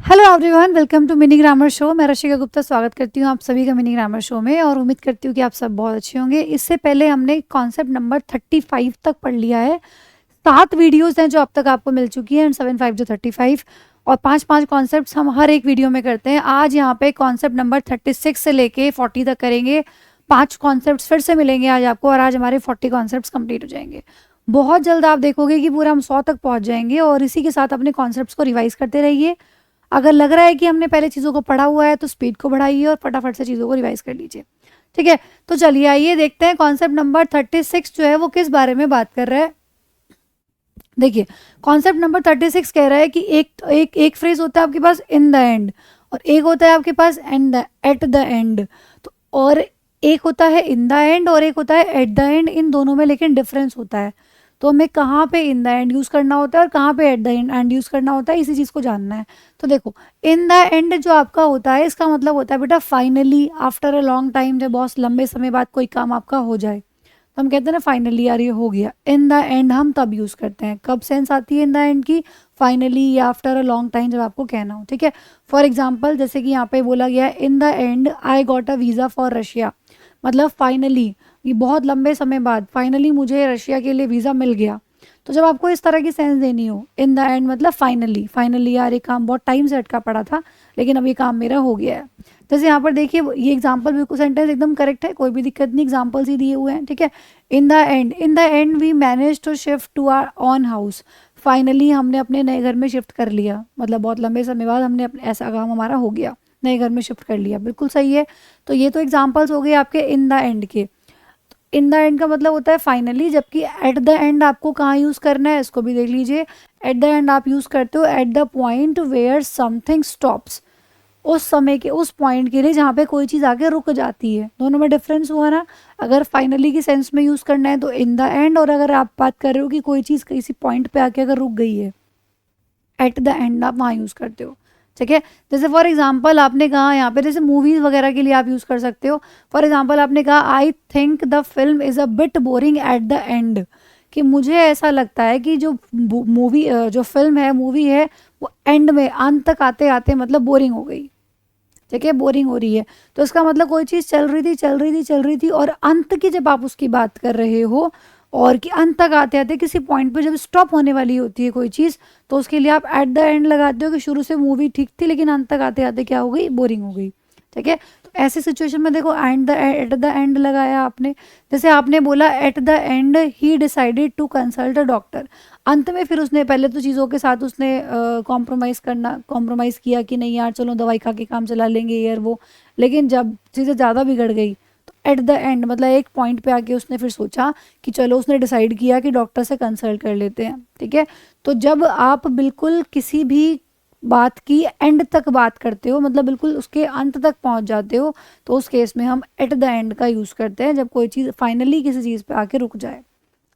Hello everyone, welcome to mini grammar show. मैं रशिका गुप्ता स्वागत करती हूँ आप सभी का मिनी ग्रामर शो में और उम्मीद करती हूँ कि आप सब बहुत अच्छे होंगे। इससे पहले हमने कॉन्सेप्ट नंबर 35 तक पढ़ लिया है। 7 वीडियोस हैं जो अब तक आपको मिल चुकी है, 7 5 जो 35 और 5 कॉन्सेप्ट्स हम हर एक वीडियो में करते हैं। आज यहाँ पे कॉन्सेप्ट नंबर 36 से लेके 40 तक करेंगे। 5 कॉन्सेप्ट्स फिर से मिलेंगे आज आपको और आज हमारे 40 कॉन्सेप्ट्स कंप्लीट हो जाएंगे। बहुत जल्द आप देखोगे कि पूरा हम 100 तक पहुँच जाएंगे और इसी के साथ अपने कॉन्सेप्ट्स को रिवाइज करते रहिए। अगर लग रहा है कि हमने पहले चीज़ों को पढ़ा हुआ है तो स्पीड को बढ़ाइए और फटाफट से चीज़ों को रिवाइज कर लीजिए। ठीक है, तो चलिए आइए देखते हैं कॉन्सेप्ट नंबर 36 जो है वो किस बारे में बात कर रहा है। देखिए, कॉन्सेप्ट नंबर 36 कह रहा है कि एक फ्रेज होता है आपके पास इन द एंड और एक होता है आपके पास एट द एंड। तो और एक होता है इन द एंड और एक होता है एट द एंड। इन दोनों में लेकिन डिफरेंस होता है। तो हमें कहाँ पे इन द एंड यूज़ करना होता है और कहाँ पे एट द एंड यूज़ करना होता है, इसी चीज़ को जानना है। तो देखो, इन द एंड जो आपका होता है इसका मतलब होता है बेटा finally, after a long time, जब बहुत लंबे समय बाद कोई काम आपका हो जाए तो हम कहते हैं ना फाइनली, यार ये हो गया। इन द एंड हम तब यूज़ करते हैं, कब सेंस आती है इन द एंड की? फाइनली या आफ्टर अ लॉन्ग टाइम, जब आपको कहना हो। ठीक है, फॉर एग्जाम्पल जैसे कि यहाँ पे बोला गया है in the and I got a visa for Russia, मतलब फाइनली, ये बहुत लंबे समय बाद फाइनली मुझे रशिया के लिए वीज़ा मिल गया। तो जब आपको इस तरह की सेंस देनी हो, इन द एंड मतलब फाइनली, फाइनली यार ये काम बहुत टाइम से अटका पड़ा था लेकिन अब ये काम मेरा हो गया है। जैसे यहाँ पर देखिए, ये एग्जाम्पल बिल्कुल सेंटेंस एकदम करेक्ट है, कोई भी दिक्कत नहीं, एग्जाम्पल्स ही दिए हुए हैं। ठीक है, in the end we manage to shift to our own house, finally हमने अपने नए घर में शिफ्ट कर लिया, मतलब बहुत लंबे समय बाद हमने अपने ऐसा काम हमारा हो गया, नए घर में शिफ्ट कर लिया। बिल्कुल सही है। तो ये तो एग्जाम्पल्स हो गए आपके इन द एंड के। इन द एंड का मतलब होता है फाइनली, जबकि एट द एंड आपको कहाँ यूज़ करना है इसको भी देख लीजिए। एट द एंड आप यूज़ करते हो at the point where something stops, उस समय के उस पॉइंट के लिए जहाँ पे कोई चीज़ आके रुक जाती है। दोनों में डिफरेंस हुआ ना। अगर फाइनली की सेंस में यूज़ करना है तो इन द एंड, और अगर आप बात कर रहे हो कि कोई चीज़ किसी पॉइंट पे आके अगर रुक गई है, एट द एंड आप वहाँ यूज़ करते हो। ठीक है, जैसे फॉर एग्जांपल आपने कहा यहाँ पे, जैसे मूवीज़ वगैरह के लिए आप यूज़ कर सकते हो। फॉर एग्जांपल आपने कहा I think the film is a bit boring eight the and, कि मुझे ऐसा लगता है कि जो मूवी जो फिल्म है, मूवी है, वो एंड में, अंत तक आते आते मतलब बोरिंग हो गई। ठीक है, बोरिंग हो रही है। तो इसका मतलब कोई चीज़ चल रही थी और अंत की जब आप उसकी बात कर रहे हो और कि अंत तक आते आते किसी पॉइंट पे जब स्टॉप होने वाली होती है कोई चीज़, तो उसके लिए आप एट द एंड लगाते हो कि शुरू से मूवी ठीक थी लेकिन अंत तक आते आते क्या हो गई, बोरिंग हो गई। ठीक है, तो ऐसी सिचुएशन में देखो एट द एंड लगाया आपने। जैसे आपने बोला at the end he decided to consult a doctor, अंत में फिर उसने, पहले तो चीज़ों के साथ उसने कॉम्प्रोमाइज़ किया कि नहीं यार चलो दवाई खा के काम चला लेंगे यार वो, लेकिन जब चीज़ें ज़्यादा बिगड़ गई तो एट द एंड मतलब एक पॉइंट पे आके उसने फिर सोचा कि चलो, उसने डिसाइड किया कि डॉक्टर से कंसल्ट कर लेते हैं। ठीक है, तो जब आप बिल्कुल किसी भी बात की एंड तक बात करते हो, मतलब बिल्कुल उसके अंत तक पहुंच जाते हो, तो उस केस में हम एट द एंड का यूज़ करते हैं, जब कोई चीज़ फाइनली किसी चीज़ पे आके रुक जाए।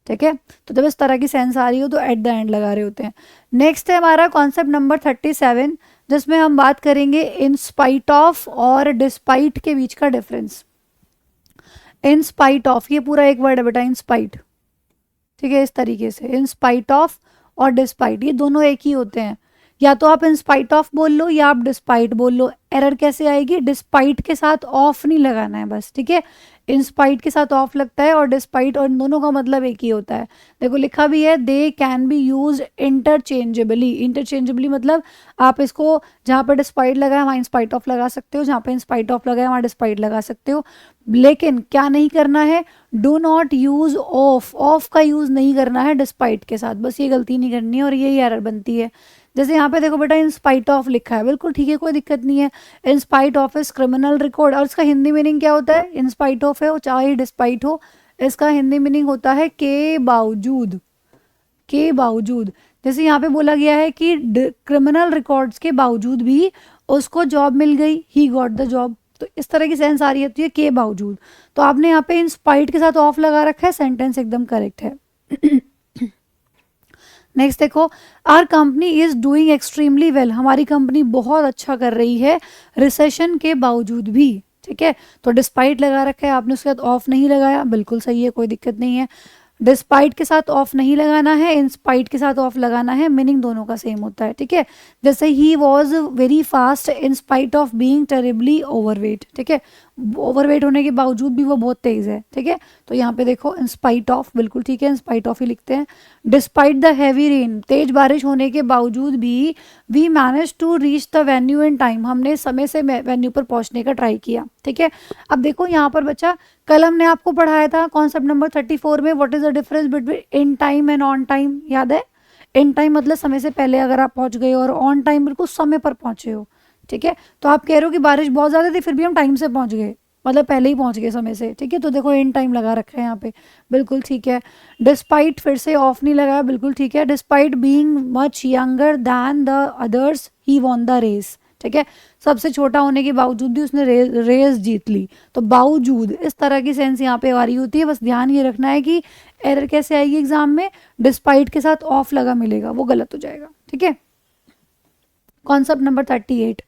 ठीक है, तो जब इस तरह की सेंस आ रही हो तो एट द एंड लगा रहे होते हैं। नेक्स्ट है हमारा कॉन्सेप्ट नंबर 37, जिसमें हम बात करेंगे इन स्पाइट ऑफ और डिस्पाइट के बीच का डिफरेंस। इन स्पाइट ऑफ, ये पूरा एक वर्ड है बेटा, इन स्पाइट। ठीक है, इस तरीके से इन स्पाइट ऑफ और डिस्पाइट, ये दोनों एक ही होते हैं। या तो आप इन स्पाइट ऑफ बोल लो या आप डिस्पाइट बोल लो। एरर कैसे आएगी? डिस्पाइट के साथ ऑफ नहीं लगाना है बस। ठीक है, इन स्पाइट के साथ ऑफ लगता है और डिस्पाइट, और इन दोनों का मतलब एक ही होता है। देखो लिखा भी है they can be use interchangeably. Interchangeably मतलब आप इसको जहाँ पर डिस्पाइट लगाए वहाँ इन स्पाइट ऑफ लगा सकते हो, जहाँ पे इन स्पाइट ऑफ लगाए वहाँ डिस्पाइट लगा सकते हो। लेकिन क्या नहीं करना है? Do not use of, of का यूज नहीं करना है डिस्पाइट के साथ, बस ये गलती नहीं करनी है और यही एरर बनती है। जैसे यहाँ पे देखो बेटा इन स्पाइट ऑफ लिखा है, बिल्कुल ठीक है, कोई दिक्कत नहीं है। In spite of is criminal record, और इसका हिंदी मीनिंग क्या होता है? इन स्पाइट ऑफ है वो चाहे डिस्पाइट हो, इसका हिंदी मीनिंग होता है के बावजूद। के बावजूद, जैसे यहाँ पे बोला गया है कि क्रिमिनल रिकॉर्ड्स के बावजूद भी उसको जॉब मिल गई, ही गॉट द जॉब। तो इस तरह की सेंस आ रही होती है के बावजूद। तो आपने यहाँ पे इन स्पाइट के साथ ऑफ लगा रखा है, सेंटेंस एकदम करेक्ट है। नेक्स्ट देखो, our company is doing extremely well, हमारी कंपनी बहुत अच्छा कर रही है रिसेशन के बावजूद भी। ठीक है, तो डिस्पाइट लगा रखा है आपने, उसके बाद ऑफ नहीं लगाया, बिल्कुल सही है, कोई दिक्कत नहीं है। डिस्पाइट के साथ ऑफ नहीं लगाना है, इन स्पाइट के साथ ऑफ लगाना है, मीनिंग दोनों का सेम होता है, ठीक है। जैसे he was very fast in spite of being terribly overweight, ठीक है, ओवरवेट होने के बावजूद भी वो बहुत तेज है, ठीक है। तो यहाँ पे देखो इन स्पाइट ऑफ, बिल्कुल ठीक है, इन स्पाइट ऑफ ही लिखते हैं। डिस्पाइट द हैवी रेन, तेज बारिश होने के बावजूद भी we manage to reach the venue in time, हमने समय से वेन्यू पर पहुंचने का ट्राई किया, ठीक है। अब देखो यहाँ पर बच्चा, कल हमने आपको पढ़ाया था कॉन्सेप्ट नंबर 34 में, what is the difference between in time and on time, याद है? इन टाइम मतलब समय से पहले अगर आप पहुंच गए, और ऑन टाइम बिल्कुल समय पर पहुंचे हो, ठीक है। तो आप कह रहे हो कि बारिश बहुत ज़्यादा थी फिर भी हम टाइम से पहुंच गए, मतलब पहले ही पहुंच गए समय से, ठीक है। तो देखो इन टाइम लगा रखा है यहाँ पे, बिल्कुल ठीक है। डिस्पाइट, फिर से ऑफ नहीं लगाया, बिल्कुल ठीक है। Despite being much younger than the others he won the race, ठीक है, सबसे छोटा होने के बावजूद भी उसने रेस जीत ली। तो बावजूद इस तरह की सेंस यहाँ पे आ रही होती है, बस ध्यान ये रखना है कि एरर कैसे आएगी एग्जाम में, डिस्पाइट के साथ ऑफ लगा मिलेगा, वो गलत हो जाएगा, ठीक है। कॉन्सेप्ट नंबर 38,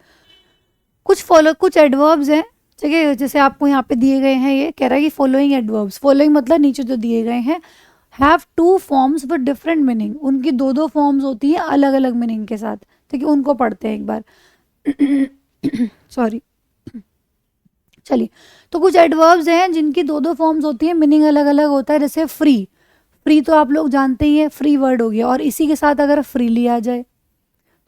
कुछ एडवर्ब्स हैं, ठीक है, जैसे आपको यहाँ पे दिए गए हैं, ये कह रहा है कि फॉलोइंग एडवर्ब्स, फॉलोइंग मतलब नीचे जो दिए गए हैं, have two forms with different meaning, उनकी दो दो फॉर्म्स होती हैं अलग अलग मीनिंग के साथ, ठीक है, उनको पढ़ते हैं एक बार। सॉरी, चलिए, तो कुछ एडवर्ब्स हैं जिनकी दो दो फॉर्म्स होती हैं, मीनिंग अलग अलग होता है। जैसे फ्री, फ्री तो आप लोग जानते ही हैं, फ्री वर्ड हो गया, और इसी के साथ अगर फ्रीली आ जाए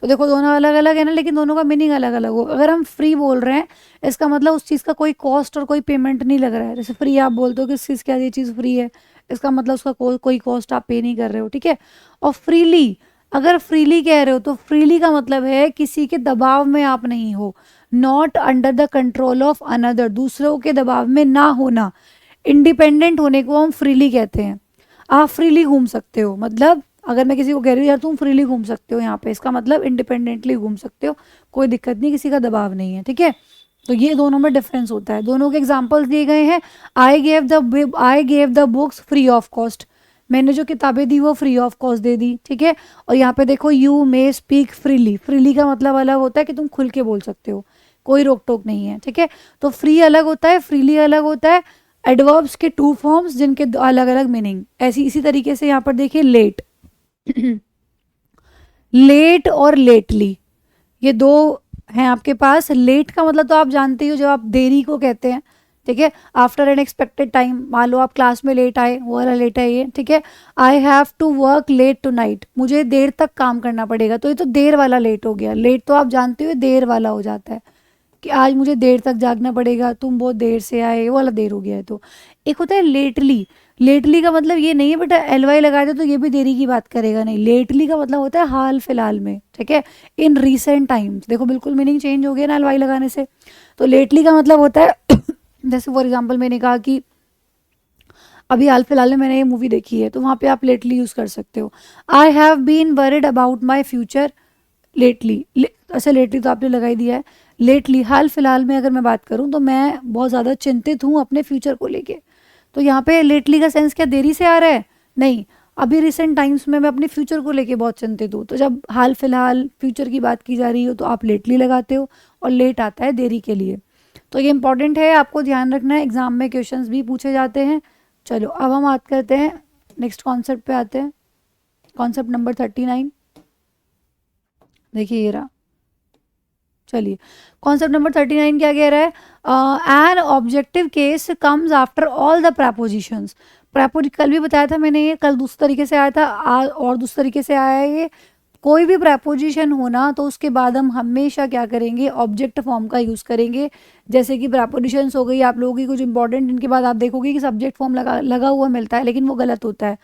तो देखो दोनों अलग अलग है ना, लेकिन दोनों का मीनिंग अलग अलग हो। अगर हम फ्री बोल रहे हैं, इसका मतलब उस चीज़ का कोई कॉस्ट और कोई पेमेंट नहीं लग रहा है। जैसे फ्री आप बोलते हो कि इस चीज़ क्या, ये चीज़ फ्री है, इसका मतलब उसका कोई कॉस्ट आप पे नहीं कर रहे हो, ठीक है। और फ्रीली, अगर फ्रीली कह रहे हो तो फ्रीली का मतलब है किसी के दबाव में आप नहीं हो, not under the control of another, दूसरों के दबाव में ना होना, इंडिपेंडेंट होने को हम फ्रीली कहते हैं। आप फ्रीली घूम सकते हो, मतलब अगर मैं किसी को कह रही हूँ यार तुम फ्रीली घूम सकते हो यहाँ पे, इसका मतलब इंडिपेंडेंटली घूम सकते हो, कोई दिक्कत नहीं, किसी का दबाव नहीं है, ठीक है। तो ये दोनों में डिफरेंस होता है। दोनों के एग्जांपल्स दिए गए हैं। I gave the books free of cost, मैंने जो किताबें दी वो फ्री ऑफ कॉस्ट दे दी, ठीक है। और यहाँ पे देखो you may speak freely, freely का मतलब अलग होता है कि तुम खुल के बोल सकते हो, कोई रोक टोक नहीं है, ठीक है। तो फ्री अलग होता है, फ्रीली अलग होता है। एडवर्ब्स के टू फॉर्म्स जिनके अलग अलग मीनिंग, ऐसी इसी तरीके से यहाँ पर देखिए लेट, लेट और लेटली, ये दो हैं आपके पास। लेट का मतलब तो आप जानते ही हो, जब आप देरी को कहते हैं, ठीक है, आफ्टर एन एक्सपेक्टेड टाइम, मान लो आप क्लास में लेट आए, वो वाला लेट है ये, ठीक है। I have to work late tonight, मुझे देर तक काम करना पड़ेगा, तो ये तो देर वाला लेट हो गया। लेट तो आप जानते हो देर वाला हो जाता है, कि आज मुझे देर तक जागना पड़ेगा, तुम बहुत देर से आए, वो वाला देर हो गया है। तो एक होता है लेटली, लेटली का मतलब ये नहीं है बेटा एल वाई लगा दे तो ये भी देरी की बात करेगा, नहीं, लेटली का मतलब होता है हाल फिलहाल में, ठीक है, इन रिसेंट टाइम्स। देखो बिल्कुल मीनिंग चेंज हो गया ना एल वाई लगाने से। तो लेटली का मतलब होता है जैसे फॉर एग्जाम्पल मैंने कहा कि अभी हाल फिलहाल में मैंने ये मूवी देखी है, तो वहाँ पे आप लेटली यूज़ कर सकते हो। I have been worried about my future lately, ऐसे लेटली तो आपने लगाई दिया है। लेटली हाल फिलहाल में अगर मैं बात करूं तो मैं बहुत ज़्यादा चिंतित हूं अपने फ्यूचर को लेके। तो यहाँ पे लेटली का सेंस क्या देरी से आ रहा है? नहीं, अभी रिसेंट टाइम्स में मैं अपने फ्यूचर को लेके बहुत चिंतित हूँ। तो जब हाल फिलहाल फ्यूचर की बात की जा रही हो तो आप लेटली लगाते हो, और लेट आता है देरी के लिए। तो ये इंपॉर्टेंट है, आपको ध्यान रखना है, एग्जाम में क्वेश्चंस भी पूछे जाते हैं। चलो अब हम बात करते हैं, नेक्स्ट कॉन्सेप्ट पे आते हैं, कॉन्सेप्ट नंबर 39। देखिए ये रहा, चलिए कॉन्सेप्ट नंबर 39 क्या कह रहा है? An objective case comes after all the propositions. कल भी बताया था मैंने, ये कल दूसरे तरीके से आया था, और दूसरे तरीके से आया है ये। कोई भी प्रपोजिशन होना तो उसके बाद हम हमेशा क्या करेंगे, ऑब्जेक्ट फॉर्म का यूज़ करेंगे। जैसे कि प्रपोजिशंस हो गई आप लोगों की कुछ इंपॉर्टेंट, इनके बाद आप देखोगे कि सब्जेक्ट फॉर्म लगा हुआ मिलता है, लेकिन वो गलत होता है।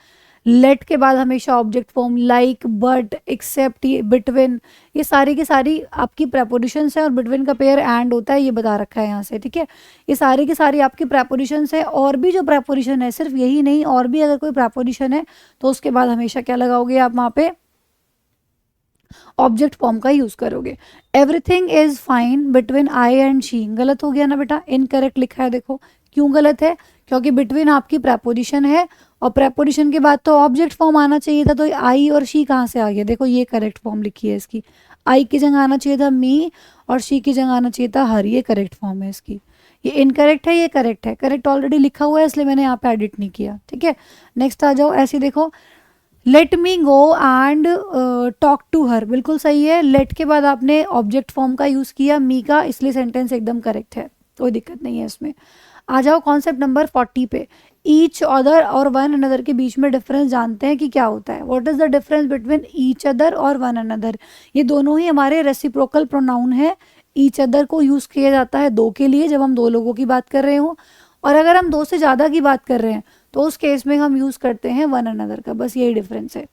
लेट के बाद हमेशा object form, like, but, except, between, ये सारी की सारी आपकी प्रपोजिशंस है, और बिटवीन का पेयर एंड होता है, ये बता रखा है यहाँ से, ठीक है। ये सारी की सारी आपकी प्रपोजिशंस है, और भी जो प्रपोजिशन है, सिर्फ यही नहीं, और भी अगर कोई प्रपोजिशन है तो उसके बाद हमेशा क्या लगाओगे आप वहाँ पे, ऑब्जेक्ट फॉर्म का यूज करोगे। Everything is fine between I and she, गलत हो गया ना बेटा, इनकरेक्ट लिखा है। देखो क्यों गलत है, क्योंकि बिटवीन आपकी प्रपोजिशन है, और प्रपोजिशन के बाद तो ऑब्जेक्ट फॉर्म आना चाहिए था, तो आई और शी कहाँ से आ गया? देखो ये करेक्ट फॉर्म लिखी है इसकी, आई की जगह आना चाहिए था मी, और शी की जगह आना चाहिए था हर, ये करेक्ट फॉर्म है इसकी। ये इनकरेक्ट है, ये करेक्ट है, करेक्ट ऑलरेडी लिखा हुआ है इसलिए मैंने यहाँ पे एडिट नहीं किया, ठीक है। नेक्स्ट आ जाओ, ऐसे देखो, let me go and talk to her, बिल्कुल सही है। लेट के बाद आपने ऑब्जेक्ट फॉर्म का यूज़ किया मी का, इसलिए सेंटेंस एकदम करेक्ट है, कोई दिक्कत नहीं है इसमें। आ जाओ कॉन्सेप्ट नंबर 40 पे। ईच अदर और वन अनदर के बीच में डिफरेंस जानते हैं कि क्या होता है। What is the difference between each other और वन अनदर? ये दोनों ही हमारे रेसिप्रोकल प्रोनाउन है। ईच अदर को यूज़ किया जाता है दो के लिए, जब हम दो लोगों की बात कर रहे हो, और अगर हम दो से ज़्यादा की बात कर रहे हैं तो उस केस में हम यूज़ करते हैं वन अनदर का। बस यही डिफरेंस है।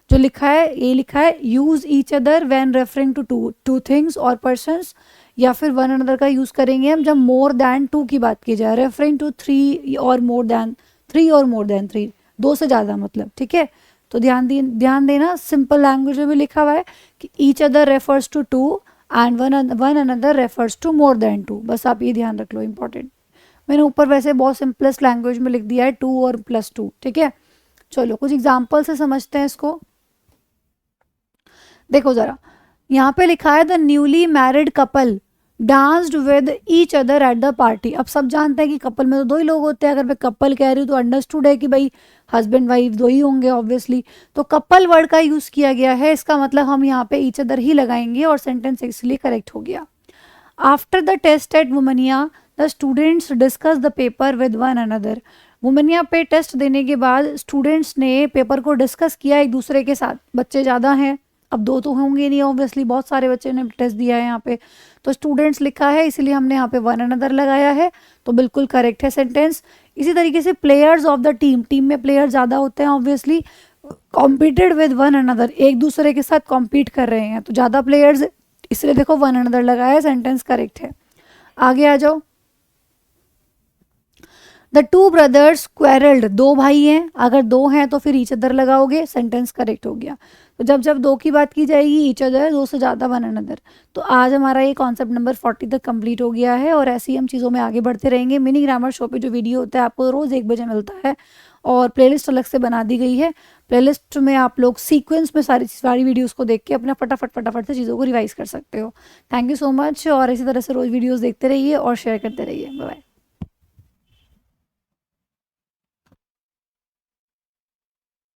जो लिखा है ये लिखा है use each other when referring to two things और पर्सन्स, या फिर वन अनदर का यूज़ करेंगे हम जब मोर देन टू की बात की जाए, रेफरिंग टू थ्री और मोर देन थ्री, दो से ज़्यादा मतलब, ठीक है। तो ध्यान देना, सिंपल लैंग्वेज में भी लिखा हुआ है कि each other refers to two and one another refers to more than two. बस आप ये ध्यान रख लो, इंपॉर्टेंट। मैंने ऊपर वैसे बहुत सिंपलेस्ट लैंग्वेज में लिख दिया है, टू और प्लस टू, ठीक है। चलो कुछ एग्जाम्पल से समझते हैं इसको। देखो ज़रा, यहाँ पे लिखा है the newly married couple danced with each other at the party. अब सब जानते हैं कि कपल में तो दो ही लोग होते हैं। अगर मैं कपल कह रही हूँ तो अंडरस्टूड है कि भाई हस्बैंड वाइफ दो ही होंगे ऑब्वियसली। तो कपल वर्ड का यूज़ किया गया है, इसका मतलब हम यहाँ पे ईच अदर ही लगाएंगे और सेंटेंस इसलिए करेक्ट हो गया। आफ्टर द टेस्ट एट वुमनिया the students discuss the paper with one another. वुमनिया पे टेस्ट देने के बाद स्टूडेंट्स ने पेपर को डिस्कस किया एक दूसरे के साथ। बच्चे ज़्यादा हैं, अब दो तो होंगे नहीं ऑब्वियसली, बहुत सारे बच्चे ने टेस्ट दिया है यहाँ पे। तो स्टूडेंट्स लिखा है इसीलिए हमने यहाँ पे वन अनदर लगाया है, तो बिल्कुल करेक्ट है सेंटेंस। इसी तरीके से players of the team, team में प्लेयर ज़्यादा होते हैं ऑब्वियसली, कॉम्पीटेड विद वन अनदर, एक दूसरे के साथ कॉम्पीट कर रहे हैं, तो ज़्यादा प्लेयर्स, इसलिए देखो वन अनदर लगाया, सेंटेंस करेक्ट है। आगे आ जाओ, द टू ब्रदर्स क्वेरल्ड, दो भाई हैं, अगर दो हैं तो फिर ईच अदर लगाओगे, सेंटेंस करेक्ट हो गया। तो जब दो की बात की जाएगी ईच अदर, दो से ज़्यादा वन अनदर। तो आज हमारा ये कॉन्सेप्ट नंबर 40 तक कंप्लीट हो गया है और ऐसे ही हम चीज़ों में आगे बढ़ते रहेंगे। मिनी ग्रामर शो पे जो वीडियो होता है आपको रोज़ 1 बजे मिलता है और प्लेलिस्ट अलग से बना दी गई है। प्लेलिस्ट में आप लोग सीक्वेंस में सारी वीडियोस को देख के अपना फटाफट से चीज़ों को रिवाइज कर सकते हो। थैंक यू सो मच, और इसी तरह से रोज़ वीडियोस देखते रहिए और शेयर करते रहिए। Bye bye.